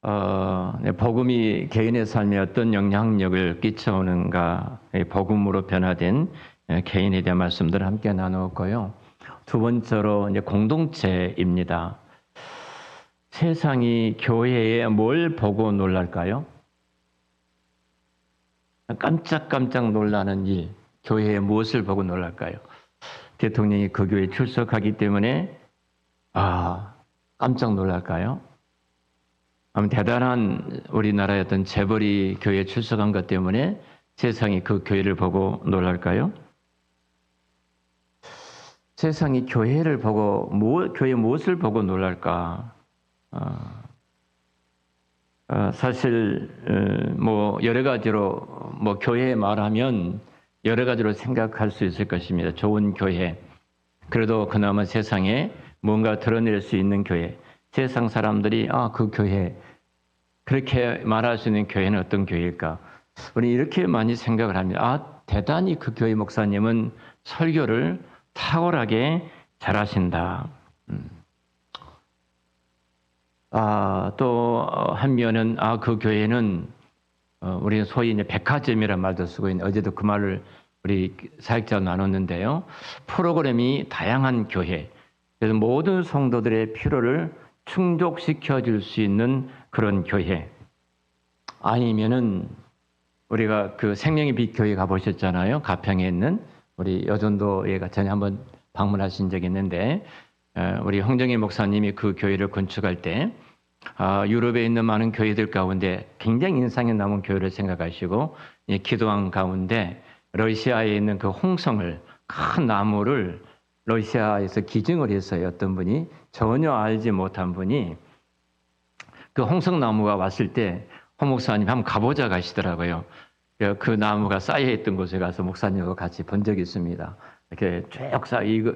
네, 복음이 개인의 삶에 어떤 영향력을 끼쳐오는가, 복음으로 변화된 개인에 대한 말씀들을 함께 나누었고요. 두 번째로 이제 공동체입니다. 세상이 교회에 뭘 보고 놀랄까요? 깜짝깜짝 놀라는 일, 교회에 무엇을 보고 놀랄까요? 대통령이 그 교회에 출석하기 때문에 깜짝 놀랄까요? 아마 대단한 우리나라의 어떤 재벌이 교회에 출석한 것 때문에 세상이 그 교회를 보고 놀랄까요? 세상이 교회를 보고 교회 무엇을 보고 놀랄까? 사실 뭐 여러 가지로 뭐 교회 말하면 여러 가지로 생각할 수 있을 것입니다. 좋은 교회, 그래도 그나마 세상에 뭔가 드러낼 수 있는 교회, 세상 사람들이 그 교회, 그렇게 말할 수 있는 교회는 어떤 교회일까? 우리 이렇게 많이 생각을 합니다. 대단히 그 교회 목사님은 설교를 탁월하게 잘하신다. 또 한면은 그 교회는 우리 소위 이제 백화점이라는 말도 쓰고 있는, 어제도 그 말을 우리 사역자와 나눴는데요. 프로그램이 다양한 교회, 그래서 모든 성도들의 필요를 충족시켜 줄 수 있는 그런 교회. 아니면은 우리가 그 생명의 빛 교회 가보셨잖아요. 가평에 있는 우리 여전도회가 전에 한번 방문하신 적이 있는데, 우리 홍정희 목사님이 그 교회를 건축할 때 유럽에 있는 많은 교회들 가운데 굉장히 인상이 남은 교회를 생각하시고 기도한 가운데 러시아에 있는 그 홍성을, 큰 나무를 러시아에서 기증을 했어요. 어떤 분이, 전혀 알지 못한 분이 그 홍성나무가 왔을 때 홍 목사님 한번 가보자 가시더라고요. 그 나무가 쌓여있던 곳에 가서 목사님과 같이 본 적이 있습니다. 이렇게 쭉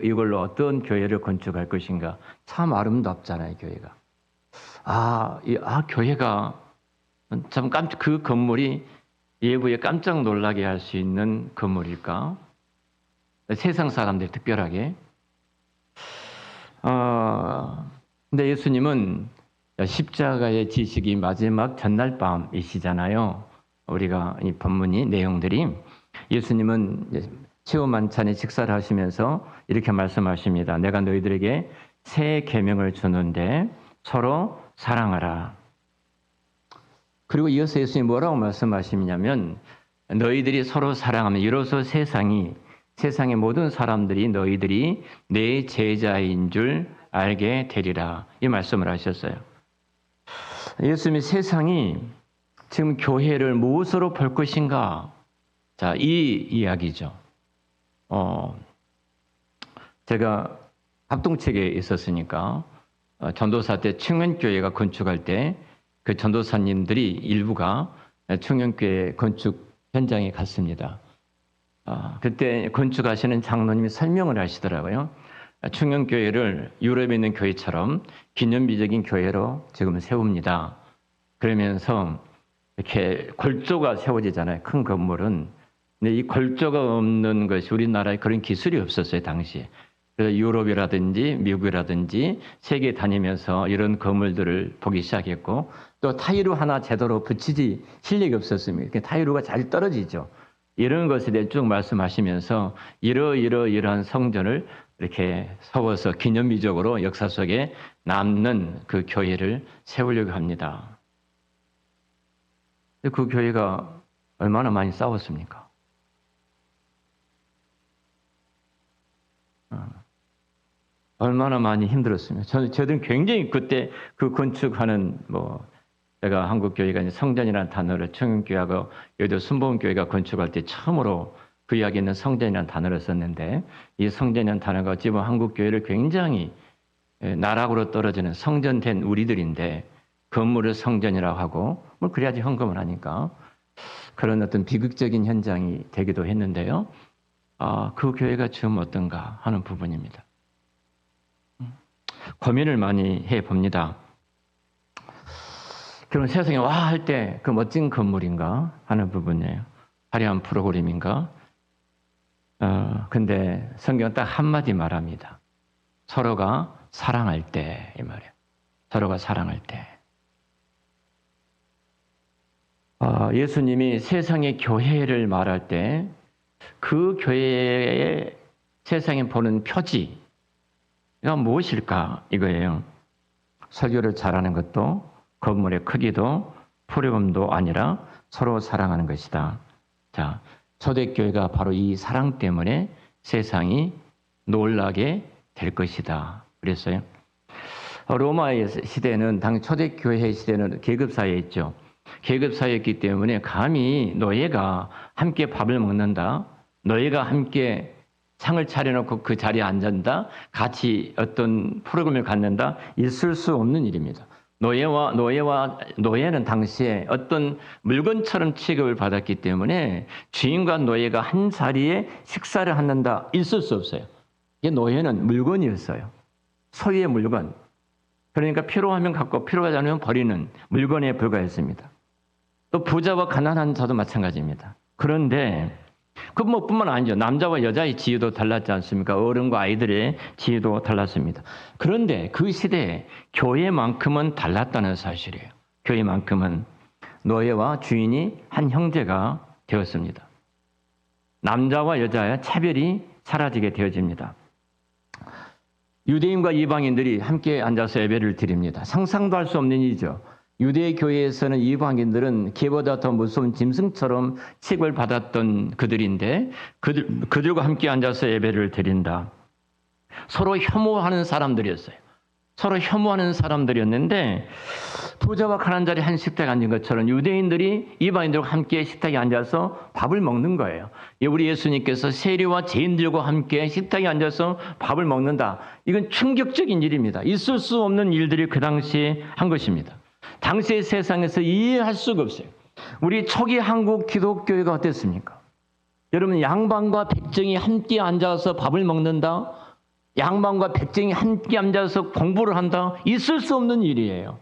이걸로 어떤 교회를 건축할 것인가. 참 아름답잖아요, 교회가. 교회가 참 그 건물이 예부에 깜짝 놀라게 할 수 있는 건물일까? 세상 사람들 특별하게. 근데 예수님은 십자가의 지식이 마지막 전날 밤이시잖아요. 우리가 이 본문이 내용들이, 예수님은 최후 만찬에 식사를 하시면서 이렇게 말씀하십니다. 내가 너희들에게 새 계명을 주는데 서로 사랑하라. 그리고 이어서 예수님이 뭐라고 말씀하시냐면, 너희들이 서로 사랑하면 이로써 세상의 모든 사람들이 너희들이 내 제자인 줄 알게 되리라. 이 말씀을 하셨어요. 예수님이 세상이 지금 교회를 무엇으로 볼 것인가? 자, 이 이야기죠. 제가 합동책에 있었으니까 전도사 때 청년교회가 건축할 때 그 전도사님들이 일부가 청년교회 건축 현장에 갔습니다. 그때 건축하시는 장로님이 설명을 하시더라고요. 청년교회를 유럽에 있는 교회처럼 기념비적인 교회로 지금 세웁니다. 그러면서 이렇게 골조가 세워지잖아요. 큰 건물은. 근데 이 골조가 없는 것이, 우리나라에 그런 기술이 없었어요, 당시에. 그래서 유럽이라든지 미국이라든지 세계 다니면서 이런 건물들을 보기 시작했고, 또 타이루 하나 제대로 붙이지 실력이 없었습니다. 타이루가 잘 떨어지죠. 이런 것에 대해 쭉 말씀하시면서 이러한 성전을 이렇게 세워서 기념비적으로 역사 속에 남는 그 교회를 세우려고 합니다. 그 교회가 얼마나 많이 싸웠습니까? 얼마나 많이 힘들었습니까? 저들은 굉장히 그때 그 건축하는 제가 한국교회가 성전이라는 단어를 청년교회하고 여의도 순복음교회가 건축할 때 처음으로 그 이야기는 성전이라는 단어를 썼는데, 이 성전이라는 단어가 어찌 보면 한국교회를 굉장히 나락으로 떨어지는, 성전된 우리들인데 건물을 성전이라고 하고, 그래야지 헌금을 하니까 그런 어떤 비극적인 현장이 되기도 했는데요. 그 교회가 지금 어떤가 하는 부분입니다. 고민을 많이 해봅니다. 그럼 세상에 할 때 그 멋진 건물인가 하는 부분이에요. 화려한 프로그램인가? 근데 성경은 딱 한마디 말합니다. 서로가 사랑할 때, 이 말이에요. 서로가 사랑할 때. 예수님이 세상의 교회를 말할 때 그 교회의 세상에 보는 표지가 무엇일까 이거예요. 설교를 잘하는 것도 건물의 크기도 푸르름도 아니라 서로 사랑하는 것이다. 자, 초대교회가 바로 이 사랑 때문에 세상이 놀라게 될 것이다. 그랬어요. 로마의 시대는 초대교회의 시대는 계급사회였죠. 계급사회였기 때문에 감히 너희가 함께 밥을 먹는다, 너희가 함께 상을 차려놓고 그 자리에 앉는다, 같이 어떤 프로그램을 갖는다, 있을 수 없는 일입니다. 노예는 당시에 어떤 물건처럼 취급을 받았기 때문에 주인과 노예가 한 자리에 식사를 한다, 있을 수 없어요. 이게 노예는 물건이었어요. 소유의 물건. 그러니까 필요하면 갖고 필요하지 않으면 버리는 물건에 불과했습니다. 또 부자와 가난한 자도 마찬가지입니다. 그런데 그뿐만 아니죠. 남자와 여자의 지위도 달랐지 않습니까? 어른과 아이들의 지위도 달랐습니다. 그런데 그 시대에 교회만큼은 달랐다는 사실이에요. 교회만큼은 노예와 주인이 한 형제가 되었습니다. 남자와 여자의 차별이 사라지게 되어집니다. 유대인과 이방인들이 함께 앉아서 예배를 드립니다. 상상도 할 수 없는 일이죠. 유대 교회에서는 이방인들은 개보다 더 무서운 짐승처럼 취급을 받았던 그들인데 그들과 함께 앉아서 예배를 드린다. 서로 혐오하는 사람들이었어요. 서로 혐오하는 사람들이었는데 부자와 가난한 자리 한 식탁에 앉은 것처럼 유대인들이 이방인들과 함께 식탁에 앉아서 밥을 먹는 거예요. 우리 예수님께서 세리와 죄인들과 함께 식탁에 앉아서 밥을 먹는다. 이건 충격적인 일입니다. 있을 수 없는 일들이 그 당시에 한 것입니다. 당시의 세상에서 이해할 수가 없어요. 우리 초기 한국 기독교회가 어땠습니까? 여러분, 양반과 백정이 함께 앉아서 밥을 먹는다? 양반과 백정이 함께 앉아서 공부를 한다? 있을 수 없는 일이에요.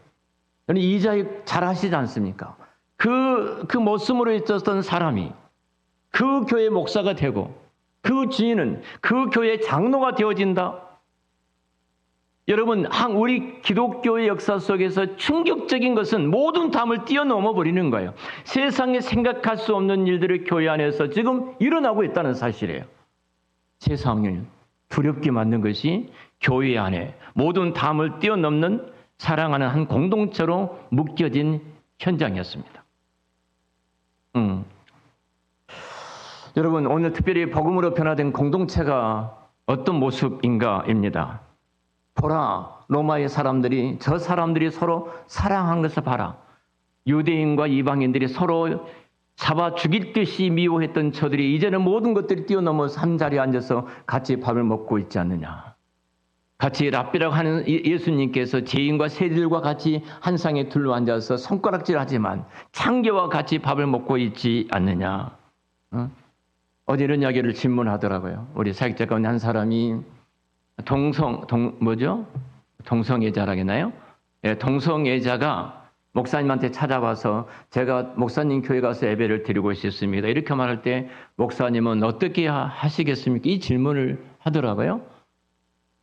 이자익 잘 아시지 않습니까? 그 모습으로 있었던 사람이 그 교회 목사가 되고 그 주인은 그 교회 장로가 되어진다? 여러분, 우리 기독교의 역사 속에서 충격적인 것은 모든 담을 뛰어넘어 버리는 거예요. 세상에 생각할 수 없는 일들을 교회 안에서 지금 일어나고 있다는 사실이에요. 세상을 두렵게 만든 것이 교회 안에 모든 담을 뛰어넘는 사랑하는 한 공동체로 묶여진 현장이었습니다. 여러분, 오늘 특별히 복음으로 변화된 공동체가 어떤 모습인가입니다. 보라, 로마의 사람들이, 저 사람들이 서로 사랑한 것을 봐라. 유대인과 이방인들이 서로 잡아 죽일 듯이 미워했던 저들이 이제는 모든 것들이 뛰어넘어서 한 자리에 앉아서 같이 밥을 먹고 있지 않느냐. 같이 랍비라고 하는 예수님께서 죄인과 세리들과 같이 한 상에 둘러앉아서 손가락질하지만 창녀와 같이 밥을 먹고 있지 않느냐. 어제 이런 이야기를 질문하더라고요. 우리 사역자 가운데 한 사람이 동성애자라겠나요? 예, 동성애자가 목사님한테 찾아와서 제가 목사님 교회 가서 예배를 드리고 싶습니다. 이렇게 말할 때 목사님은 어떻게 하시겠습니까? 이 질문을 하더라고요.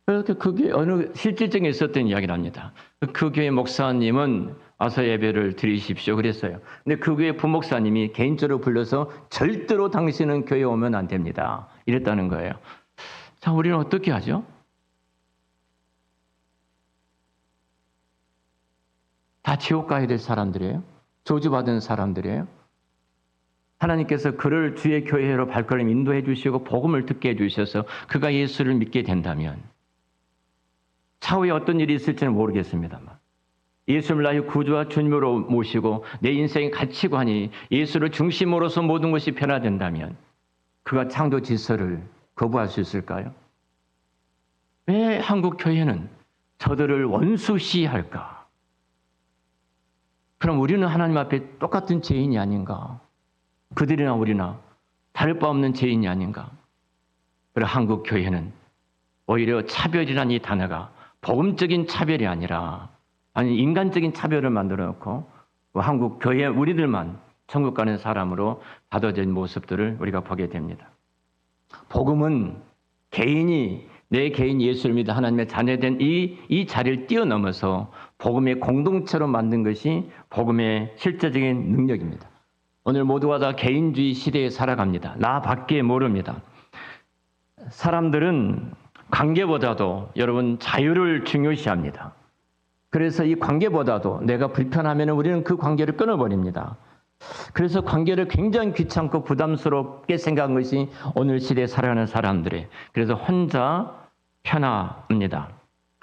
그래서 그게 어느 실질적인 있었던 이야기를 합니다. 그 교회 목사님은 와서 예배를 드리십시오 그랬어요. 근데 그 교회 부목사님이 개인적으로 불러서 절대로 당신은 교회에 오면 안 됩니다. 이랬다는 거예요. 자, 우리는 어떻게 하죠? 다 지옥 가야 될 사람들이에요. 저주받은 사람들이에요. 하나님께서 그를 주의 교회로 발걸음 인도해 주시고 복음을 듣게 해주셔서 그가 예수를 믿게 된다면 차후에 어떤 일이 있을지는 모르겠습니다만 예수를 나의 구주와 주님으로 모시고 내 인생의 가치관이 예수를 중심으로서 모든 것이 변화된다면 그가 창조 질서를 거부할 수 있을까요? 왜 한국 교회는 저들을 원수시할까? 그럼 우리는 하나님 앞에 똑같은 죄인이 아닌가? 그들이나 우리나 다를 바 없는 죄인이 아닌가? 그리고 한국 교회는 오히려 차별이라는 이 단어가 복음적인 차별이 아니라 인간적인 차별을 만들어 놓고 한국 교회 우리들만 천국 가는 사람으로 다뤄진 모습들을 우리가 보게 됩니다. 복음은 내 개인 예수를 믿어 하나님의 자녀된 이 자리를 뛰어넘어서 복음의 공동체로 만든 것이 복음의 실제적인 능력입니다. 오늘 모두가 다 개인주의 시대에 살아갑니다. 나 밖에 모릅니다. 사람들은 관계보다도 여러분 자유를 중요시합니다. 그래서 이 관계보다도 내가 불편하면 우리는 그 관계를 끊어버립니다. 그래서 관계를 굉장히 귀찮고 부담스럽게 생각한 것이 오늘 시대에 살아가는 사람들의, 그래서 혼자 편합니다.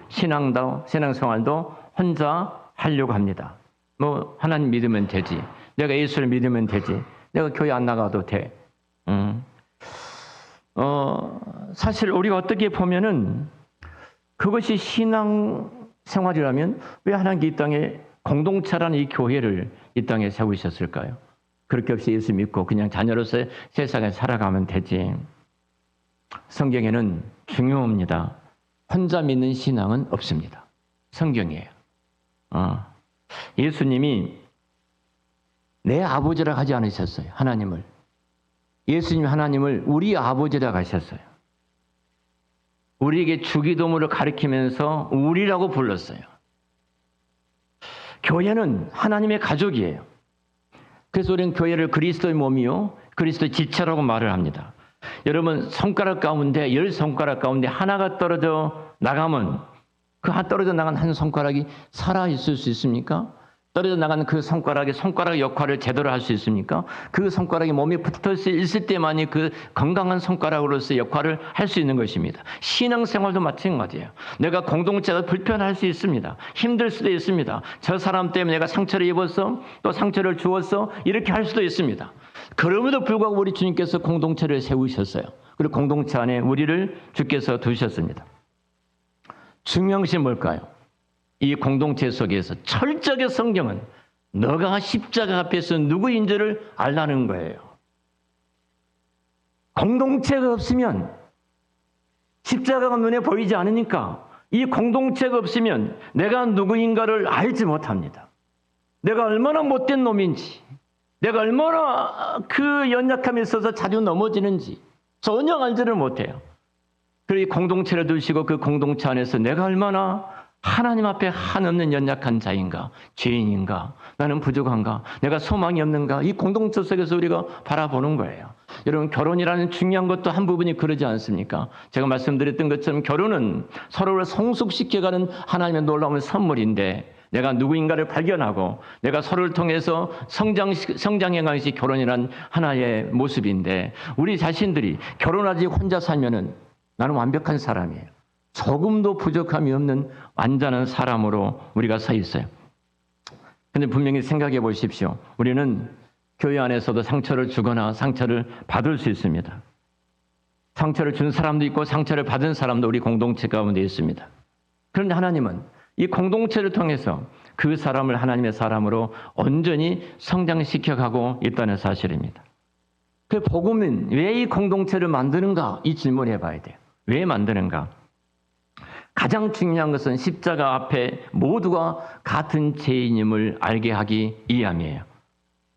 신앙생활도 혼자 하려고 합니다. 뭐 하나님 믿으면 되지, 내가 예수를 믿으면 되지, 내가 교회 안 나가도 돼. 사실 우리가 어떻게 보면은 그것이 신앙생활이라면 왜 하나님께 이 땅에 공동체라는 이 교회를 이 땅에 세우셨을까요? 그렇게 없이 예수 믿고 그냥 자녀로서 세상에 살아가면 되지. 성경에는 중요합니다. 혼자 믿는 신앙은 없습니다. 성경이에요. 예수님이 내 아버지라 하지 않으셨어요. 하나님을. 예수님이 하나님을 우리 아버지라 하셨어요. 우리에게 주기도문을 가리키면서 우리라고 불렀어요. 교회는 하나님의 가족이에요. 그래서 우리는 교회를 그리스도의 몸이요 그리스도의 지체라고 말을 합니다. 여러분, 손가락 가운데 10손가락 가운데 하나가 떨어져 나가면 그 떨어져 나간 한 손가락이 살아있을 수 있습니까? 떨어져 나간 그 손가락의 역할을 제대로 할 수 있습니까? 그 손가락이 몸에 붙어 있을 때만이 그 건강한 손가락으로서 역할을 할 수 있는 것입니다. 신앙생활도 마찬가지예요. 내가 공동체가 불편할 수 있습니다. 힘들 수도 있습니다. 저 사람 때문에 내가 상처를 입어서 또 상처를 주어서 이렇게 할 수도 있습니다. 그럼에도 불구하고 우리 주님께서 공동체를 세우셨어요. 그리고 공동체 안에 우리를 주께서 두셨습니다. 중요한 것이 뭘까요? 이 공동체 속에서 철저하게 성경은 너가 십자가 앞에서 누구인지를 알라는 거예요. 공동체가 없으면 십자가가 눈에 보이지 않으니까 이 공동체가 없으면 내가 누구인가를 알지 못합니다. 내가 얼마나 못된 놈인지, 내가 얼마나 그 연약함에 있어서 자주 넘어지는지 전혀 알지를 못해요. 그리고 이 공동체를 두시고 그 공동체 안에서 내가 얼마나 하나님 앞에 한없는 연약한 자인가, 죄인인가, 나는 부족한가, 내가 소망이 없는가, 이 공동체 속에서 우리가 바라보는 거예요. 여러분, 결혼이라는 중요한 것도 한 부분이 그러지 않습니까? 제가 말씀드렸던 것처럼 결혼은 서로를 성숙시켜가는 하나님의 놀라운 선물인데, 내가 누구인가를 발견하고 내가 서로를 통해서 성장해 가는 것이 결혼이란 하나의 모습인데, 우리 자신들이 결혼하지 혼자 살면은 나는 완벽한 사람이에요. 조금도 부족함이 없는 완전한 사람으로 우리가 서 있어요. 그런데 분명히 생각해 보십시오. 우리는 교회 안에서도 상처를 주거나 상처를 받을 수 있습니다. 상처를 준 사람도 있고 상처를 받은 사람도 우리 공동체 가운데 있습니다. 그런데 하나님은 이 공동체를 통해서 그 사람을 하나님의 사람으로 온전히 성장시켜가고 있다는 사실입니다. 그 복음은 왜 이 공동체를 만드는가? 이 질문을 해봐야 돼요. 왜 만드는가? 가장 중요한 것은 십자가 앞에 모두가 같은 죄인임을 알게 하기 위함이에요.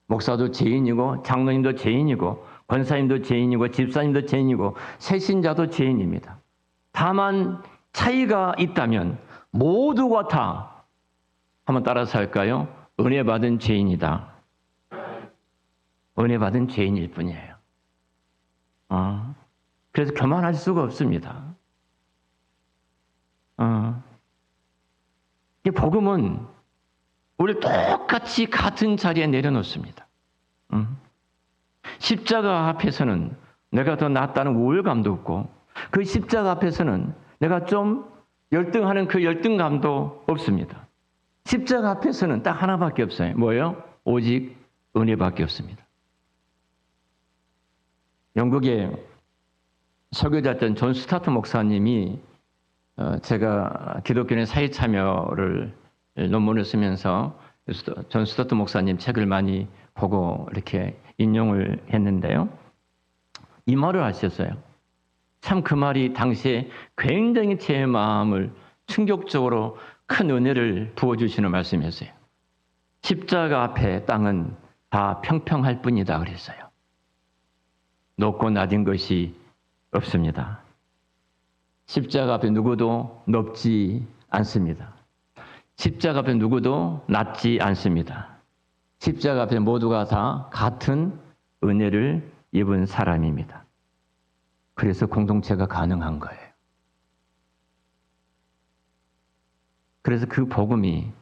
목사도 죄인이고 장로님도 죄인이고 권사님도 죄인이고 집사님도 죄인이고 새신자도 죄인입니다. 다만 차이가 있다면 모두가 다 한번 따라서 할까요? 은혜 받은 죄인이다. 은혜 받은 죄인일 뿐이에요. 그래서 교만할 수가 없습니다. 이 복음은 우리 똑같이 같은 자리에 내려놓습니다. 십자가 앞에서는 내가 더 낫다는 우월감도 없고, 그 십자가 앞에서는 내가 좀 열등하는 그 열등감도 없습니다. 십자가 앞에서는 딱 하나밖에 없어요. 뭐예요? 오직 은혜밖에 없습니다. 영국의 설교자였던 존 스타트 목사님이 제가 기독교인의 사회 참여를 논문을 쓰면서 존 스타트 목사님 책을 많이 보고 이렇게 인용을 했는데요. 이 말을 하셨어요. 참 그 말이 당시에 굉장히 제 마음을 충격적으로 큰 은혜를 부어주시는 말씀이었어요. 십자가 앞에 땅은 다 평평할 뿐이다 그랬어요. 높고 낮은 것이 없습니다. 십자가 앞에 누구도 높지 않습니다. 십자가 앞에 누구도 낮지 않습니다. 십자가 앞에 모두가 다 같은 은혜를 입은 사람입니다. 그래서 공동체가 가능한 거예요. 그래서 그 복음이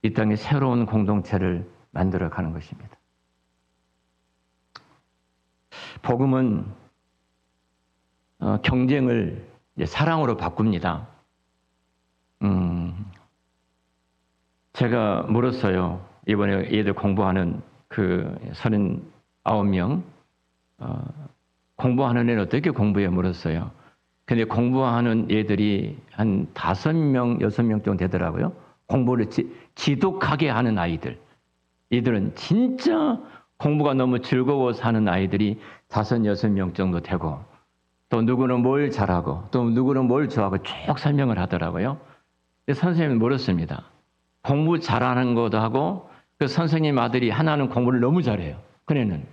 이 땅에 새로운 공동체를 만들어가는 것입니다. 복음은 경쟁을 사랑으로 바꿉니다. 제가 물었어요. 이번에 얘들 공부하는 그 39명 공부하는 애는 어떻게 공부해 물었어요. 근데 공부하는 애들이 한 5명, 6명 정도 되더라고요. 공부를 지독하게 하는 아이들. 이들은 진짜 공부가 너무 즐거워서 하는 아이들이 5, 6명 정도 되고, 또 누구는 뭘 잘하고 또 누구는 뭘 좋아하고 쭉 설명을 하더라고요. 선생님은 물었습니다. 공부 잘하는 것도 하고 그 선생님 아들이 하나는 공부를 너무 잘해요. 그네는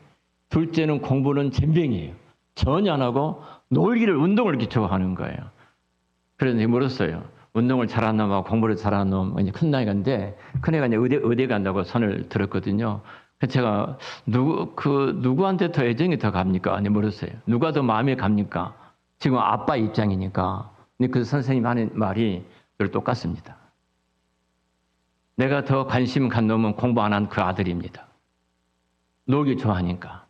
둘째는 공부는 젬병이에요. 전혀 안 하고 놀기를 운동을 이렇게 좋아하는 거예요. 그래서 물었어요. 운동을 잘하는 놈하고 공부를 잘하는 놈, 이제 큰 나이가인데 큰애가 이제 의대 간다고 선을 들었거든요. 제가 누구한테 더 애정이 더 갑니까? 아니 물었어요. 누가 더 마음에 갑니까? 지금 아빠 입장이니까. 근데 그 선생님 하는 말이 늘 똑같습니다. 내가 더 관심 간 놈은 공부 안 한 그 아들입니다. 놀기 좋아하니까.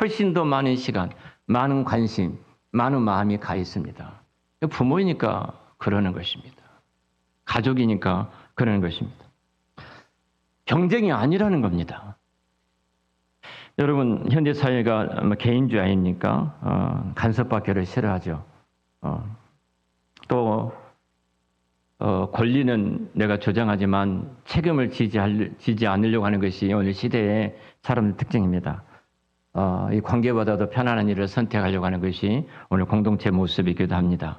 훨씬 더 많은 시간, 많은 관심, 많은 마음이 가 있습니다. 부모이니까 그러는 것입니다. 가족이니까 그러는 것입니다. 경쟁이 아니라는 겁니다. 여러분, 현대 사회가 개인주의 아닙니까? 간섭받기를 싫어하죠. 또 권리는 내가 주장하지만 책임을 지지 않으려고 하는 것이 오늘 시대의 사람의 특징입니다. 이 관계보다 더 편안한 일을 선택하려고 하는 것이 오늘 공동체 모습이기도 합니다.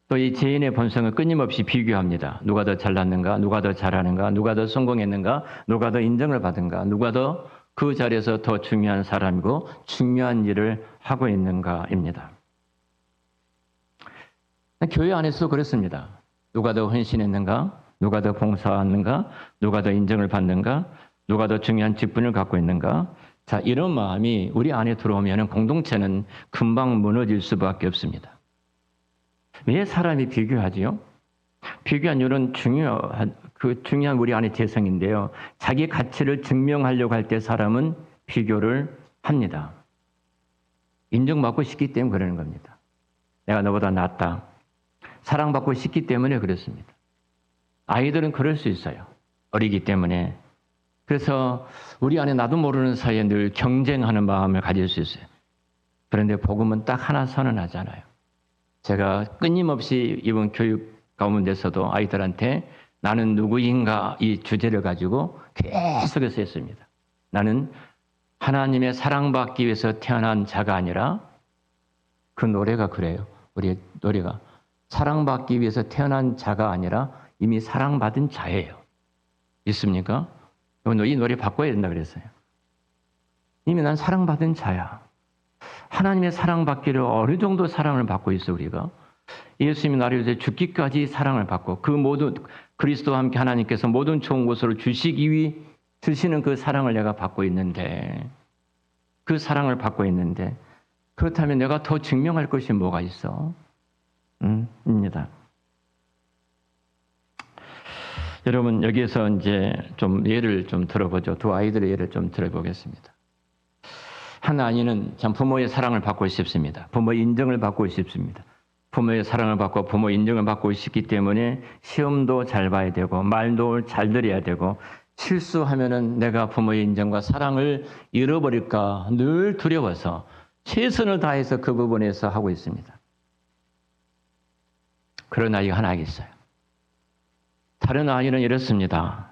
또 이 죄인의 본성은 끊임없이 비교합니다. 누가 더 잘났는가, 누가 더 잘하는가, 누가 더 성공했는가, 누가 더 인정을 받은가, 누가 더 그 자리에서 더 중요한 사람이고 중요한 일을 하고 있는가입니다. 교회 안에서도 그렇습니다. 누가 더 헌신했는가, 누가 더 봉사했는가, 누가 더 인정을 받는가, 누가 더 중요한 직분을 갖고 있는가. 자, 이런 마음이 우리 안에 들어오면 공동체는 금방 무너질 수밖에 없습니다. 왜 사람이 비교하지요? 비교한 이유는 중요한 우리 안의 재성인데요. 자기 가치를 증명하려고 할 때 사람은 비교를 합니다. 인정받고 싶기 때문에 그러는 겁니다. 내가 너보다 낫다. 사랑받고 싶기 때문에 그렇습니다. 아이들은 그럴 수 있어요. 어리기 때문에. 그래서 우리 안에 나도 모르는 사이에 늘 경쟁하는 마음을 가질 수 있어요. 그런데 복음은 딱 하나 선언하잖아요. 제가 끊임없이 이번 교육 가운데서도 아이들한테 나는 누구인가 이 주제를 가지고 계속해서 했습니다. 나는 하나님의 사랑받기 위해서 태어난 자가 아니라 그 노래가 그래요. 우리 노래가 사랑받기 위해서 태어난 자가 아니라 이미 사랑받은 자예요. 있습니까? 이 노래 바꿔야 된다 그랬어요. 이미 난 사랑받은 자야. 하나님의 사랑받기를 어느 정도 사랑을 받고 있어 우리가. 예수님이 나를 위해서 죽기까지 사랑을 받고 그 모든 그리스도와 함께 하나님께서 모든 좋은 것을 주시는 그 사랑을 내가 받고 있는데 그 사랑을 받고 있는데 그렇다면 내가 더 증명할 것이 뭐가 있어? 입니다. 여러분 여기에서 이제 좀 예를 좀 들어보죠. 두 아이들의 예를 좀 들어보겠습니다. 한 아이는 참 부모의 사랑을 받고 싶습니다. 부모의 인정을 받고 싶습니다. 부모의 사랑을 받고 부모 인정을 받고 싶기 때문에 시험도 잘 봐야 되고 말도 잘 들어야 되고 실수하면은 내가 부모의 인정과 사랑을 잃어버릴까 늘 두려워서 최선을 다해서 그 부분에서 하고 있습니다. 그런 아이가 하나 있어요. 다른 아이는 이렇습니다.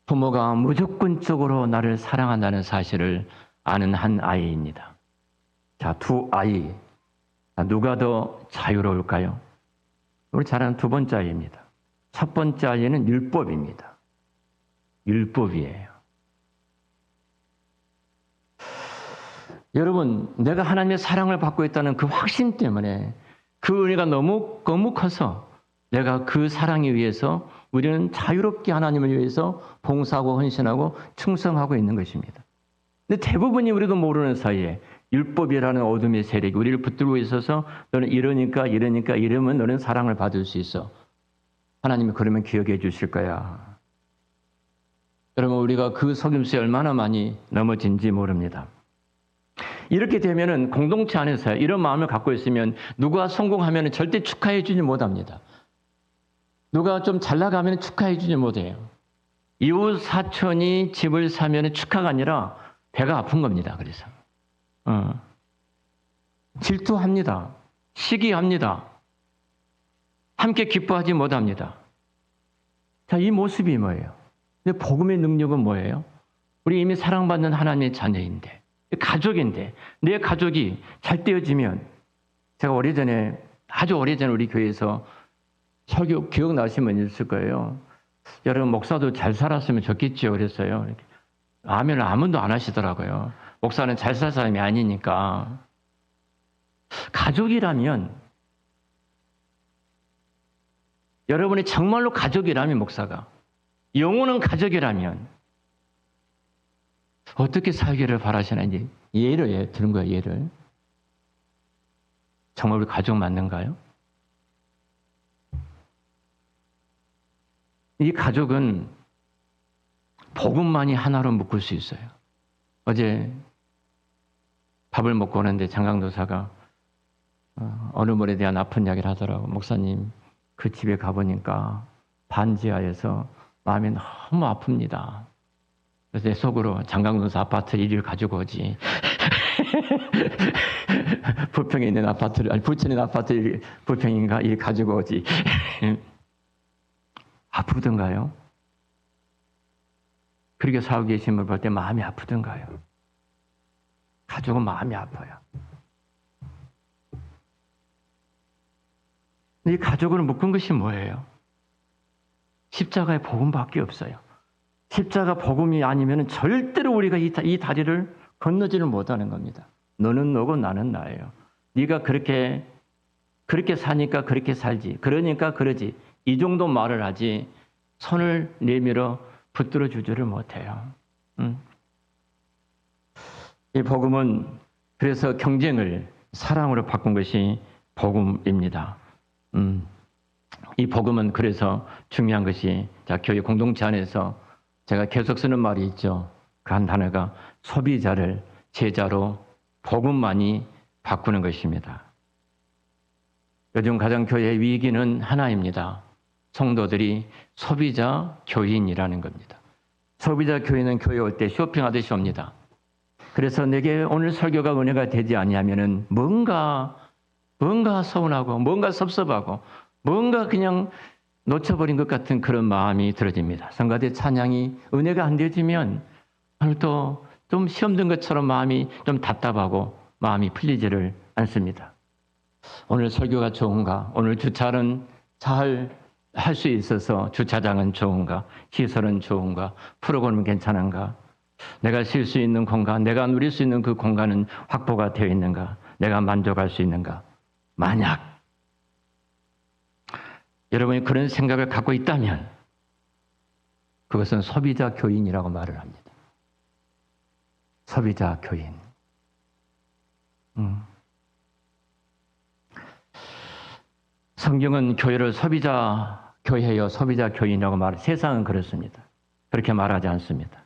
부모가 무조건적으로 나를 사랑한다는 사실을 아는 한 아이입니다. 자, 두 아이. 누가 더 자유로울까요? 우리 잘 아는 두 번째 아이입니다. 첫 번째 아이는 율법입니다. 율법이에요. 여러분, 내가 하나님의 사랑을 받고 있다는 그 확신 때문에 그 은혜가 너무 커서 내가 그 사랑에 위해서 우리는 자유롭게 하나님을 위해서 봉사하고 헌신하고 충성하고 있는 것입니다. 근데 대부분이 우리도 모르는 사이에 율법이라는 어둠의 세력이 우리를 붙들고 있어서 너는 이러면 너는 사랑을 받을 수 있어. 하나님이 그러면 기억해 주실 거야. 여러분, 우리가 그 속임수에 얼마나 많이 넘어진지 모릅니다. 이렇게 되면은 공동체 안에서 이런 마음을 갖고 있으면 누가 성공하면 절대 축하해 주지 못합니다. 누가 좀 잘 나가면 축하해 주지 못해요. 이웃 사촌이 집을 사면 축하가 아니라 배가 아픈 겁니다. 그래서 질투합니다. 시기합니다. 함께 기뻐하지 못합니다. 자, 이 모습이 뭐예요? 근데 복음의 능력은 뭐예요? 우리 이미 사랑받는 하나님의 자녀인데, 가족인데, 내 가족이 잘 떼어지면, 제가 아주 오래전에 우리 교회에서 설교 기억나시면 있을 거예요. 여러분, 목사도 잘 살았으면 좋겠죠. 그랬어요. 아멘을 아무도 안 하시더라고요. 목사는 잘 살 사람이 아니니까. 가족이라면, 여러분이 정말로 가족이라면, 목사가 영혼은 가족이라면 어떻게 살기를 바라시는지 예를 드는 거예요. 예를. 정말 우리 가족 맞는가요? 이 가족은 복음만이 하나로 묶을 수 있어요. 어제 밥을 먹고 오는데 장강도사가 어느 분에 대한 아픈 이야기를 하더라고. 목사님, 그 집에 가보니까 반지하에서 마음이 너무 아픕니다. 그래서 내 속으로 장강도사 아파트 1위를 가지고 오지. 부평에 있는 아파트를, 아니 부천에 있는 아파트 부평인가 1위 가지고 오지. 아프던가요? 그렇게 살고 계신 분을 볼 때 마음이 아프던가요? 가족은 마음이 아파요. 이 가족을 묶은 것이 뭐예요? 십자가의 복음밖에 없어요. 십자가 복음이 아니면 절대로 우리가 이 다리를 건너지를 못하는 겁니다. 너는 너고 나는 나예요. 네가 그렇게 사니까 그렇게 살지. 그러니까 그러지. 이 정도 말을 하지 손을 내밀어 붙들어 주지를 못해요. 이 복음은 그래서 경쟁을 사랑으로 바꾼 것이 복음입니다. 이 복음은 그래서 중요한 것이 교회 공동체 안에서 제가 계속 쓰는 말이 있죠. 그 한 단어가 소비자를 제자로 복음만이 바꾸는 것입니다. 요즘 가정 교회의 위기는 하나입니다. 성도들이 소비자 교인이라는 겁니다. 소비자 교인은 교회 올 때 쇼핑하듯이 옵니다. 그래서 내게 오늘 설교가 은혜가 되지 아니하면은 뭔가 서운하고 뭔가 섭섭하고 뭔가 그냥 놓쳐버린 것 같은 그런 마음이 들어집니다. 성가대 찬양이 은혜가 안 되지면 오늘 또 좀 시험 든 것처럼 마음이 좀 답답하고 마음이 풀리지를 않습니다. 오늘 설교가 좋은가? 오늘 주차는 잘 할 수 있어서 주차장은 좋은가? 시설은 좋은가? 프로그램은 괜찮은가? 내가 쉴 수 있는 공간, 내가 누릴 수 있는 그 공간은 확보가 되어 있는가? 내가 만족할 수 있는가? 만약 여러분이 그런 생각을 갖고 있다면 그것은 소비자 교인이라고 말을 합니다. 소비자 교인. 성경은 교회를 소비자 교회요, 소비자 교인이라고 말해. 세상은 그렇습니다. 그렇게 말하지 않습니다.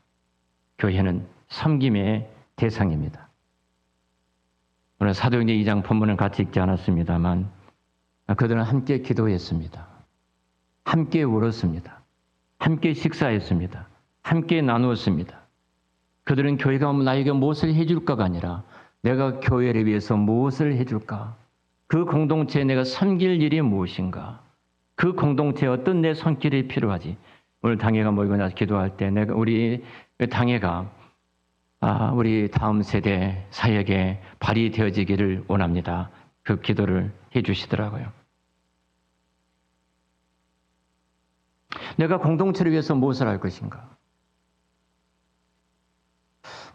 교회는 섬김의 대상입니다. 오늘 사도행전 2장 본문을 같이 읽지 않았습니다만 그들은 함께 기도했습니다. 함께 울었습니다. 함께 식사했습니다. 함께 나누었습니다. 그들은 교회가 나에게 무엇을 해줄까가 아니라 내가 교회를 위해서 무엇을 해줄까? 그 공동체에 내가 섬길 일이 무엇인가? 그 공동체에 어떤 내 손길이 필요하지? 오늘 당회가 모이고 나서 기도할 때 우리 당회가 우리 다음 세대 사역에 발휘되어지기를 원합니다. 그 기도를 해주시더라고요. 내가 공동체를 위해서 무엇을 할 것인가?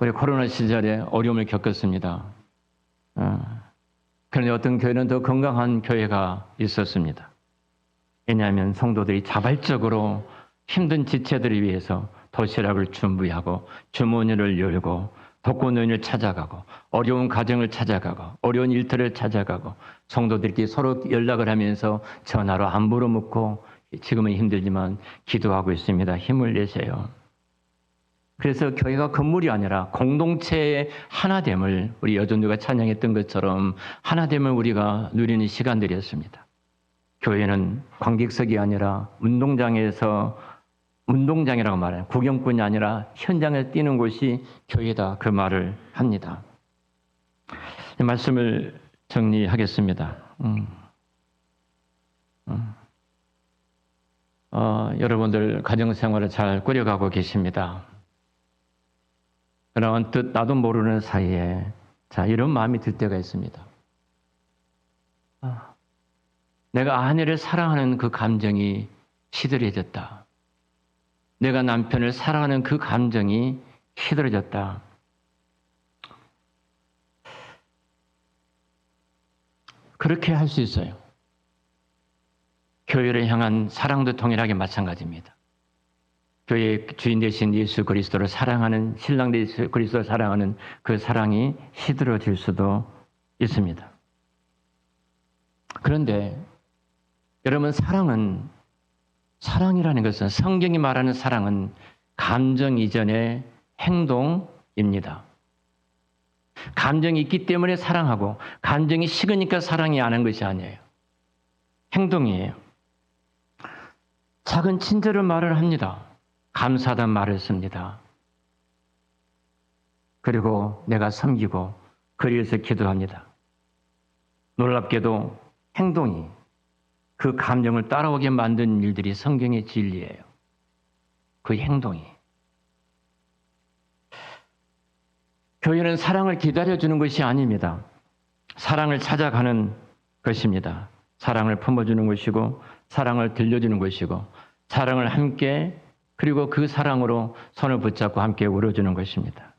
우리 코로나 시절에 어려움을 겪었습니다. 그런데 어떤 교회는 더 건강한 교회가 있었습니다. 왜냐하면 성도들이 자발적으로 힘든 지체들을 위해서 도시락을 준비하고 주머니를 열고 독거노인을 찾아가고 어려운 가정을 찾아가고 어려운 일터를 찾아가고 성도들끼리 서로 연락을 하면서 전화로 안부를 묻고 지금은 힘들지만 기도하고 있습니다. 힘을 내세요. 그래서 교회가 건물이 아니라 공동체의 하나됨을 우리 여전도가 찬양했던 것처럼 하나됨을 우리가 누리는 시간들이었습니다. 교회는 관객석이 아니라 운동장이라고 말해요. 구경꾼이 아니라 현장에 뛰는 곳이 교회다. 그 말을 합니다. 이 말씀을 정리하겠습니다. 여러분들 가정생활을 잘 꾸려가고 계십니다. 그러나 언뜻 나도 모르는 사이에 이런 마음이 들 때가 있습니다. 내가 아내를 사랑하는 그 감정이 시들해졌다. 내가 남편을 사랑하는 그 감정이 시들어졌다. 그렇게 할 수 있어요. 교회를 향한 사랑도 동일하게 마찬가지입니다. 교회의 주인 되신 예수 그리스도를 사랑하는, 신랑 되신 그리스도를 사랑하는 그 사랑이 시들어질 수도 있습니다. 그런데 여러분, 사랑이라는 것은, 성경이 말하는 사랑은 감정 이전의 행동입니다. 감정이 있기 때문에 사랑하고 감정이 식으니까 사랑이 안 한 것이 아니에요. 행동이에요. 작은 친절한 말을 합니다. 감사하다는 말을 씁니다. 그리고 내가 섬기고 그리에서 기도합니다. 놀랍게도 행동이 그 감정을 따라오게 만든 일들이 성경의 진리예요. 그 행동이. 교회는 사랑을 기다려주는 것이 아닙니다. 사랑을 찾아가는 것입니다. 사랑을 품어주는 것이고 사랑을 들려주는 것이고 사랑을 함께, 그리고 그 사랑으로 손을 붙잡고 함께 울어주는 것입니다.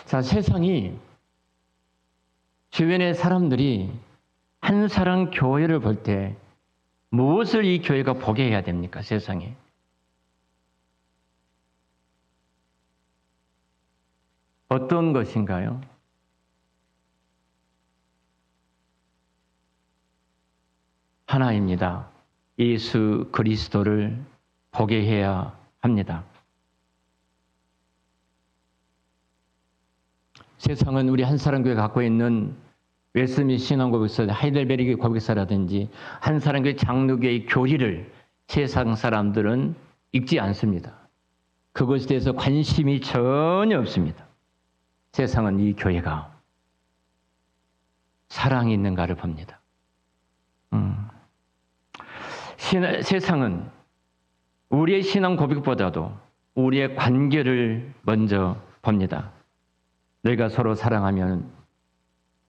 자, 세상이, 주변의 사람들이 한 사람 교회를 볼 때 무엇을 이 교회가 보게 해야 됩니까? 세상에. 어떤 것인가요? 하나입니다. 예수 그리스도를 보게 해야 합니다. 세상은 우리 한사람교회가 갖고 있는 웨스민스터 신앙고백서, 하이델베르크 고백서라든지 한사람교회 장로교의 교리를 세상 사람들은 읽지 않습니다. 그것에 대해서 관심이 전혀 없습니다. 세상은 이 교회가 사랑이 있는가를 봅니다. 세상은 우리의 신앙 고백보다도 우리의 관계를 먼저 봅니다. 너희가 서로 사랑하면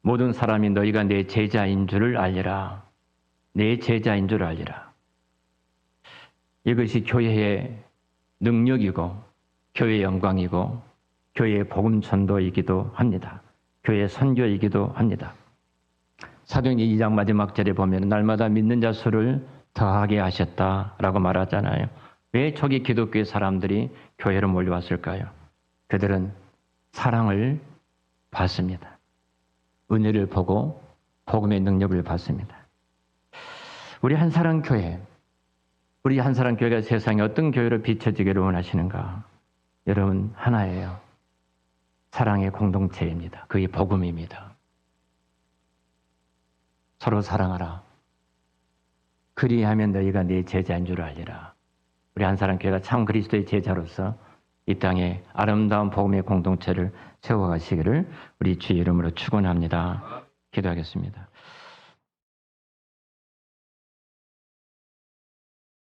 모든 사람이 너희가 내 제자인 줄을 알리라. 내 제자인 줄 알리라. 이것이 교회의 능력이고 교회의 영광이고 교회의 복음 전도이기도 합니다. 교회의 선교이기도 합니다. 사도행전 2장 마지막 절에 보면 날마다 믿는 자 수를 더하게 하셨다라고 말하잖아요. 왜 초기 기독교의 사람들이 교회로 몰려왔을까요? 그들은 사랑을 받습니다. 은혜를 보고 복음의 능력을 받습니다. 우리 한사람교회가 세상에 어떤 교회로 비춰지기를 원하시는가? 여러분, 하나예요. 사랑의 공동체입니다. 그게 복음입니다. 서로 사랑하라. 그리하면 너희가 내 제자인 줄 알리라. 우리 한사람교회가 참 그리스도의 제자로서 이 땅에 아름다운 복음의 공동체를 세워가시기를 우리 주의 이름으로 축원합니다. 기도하겠습니다.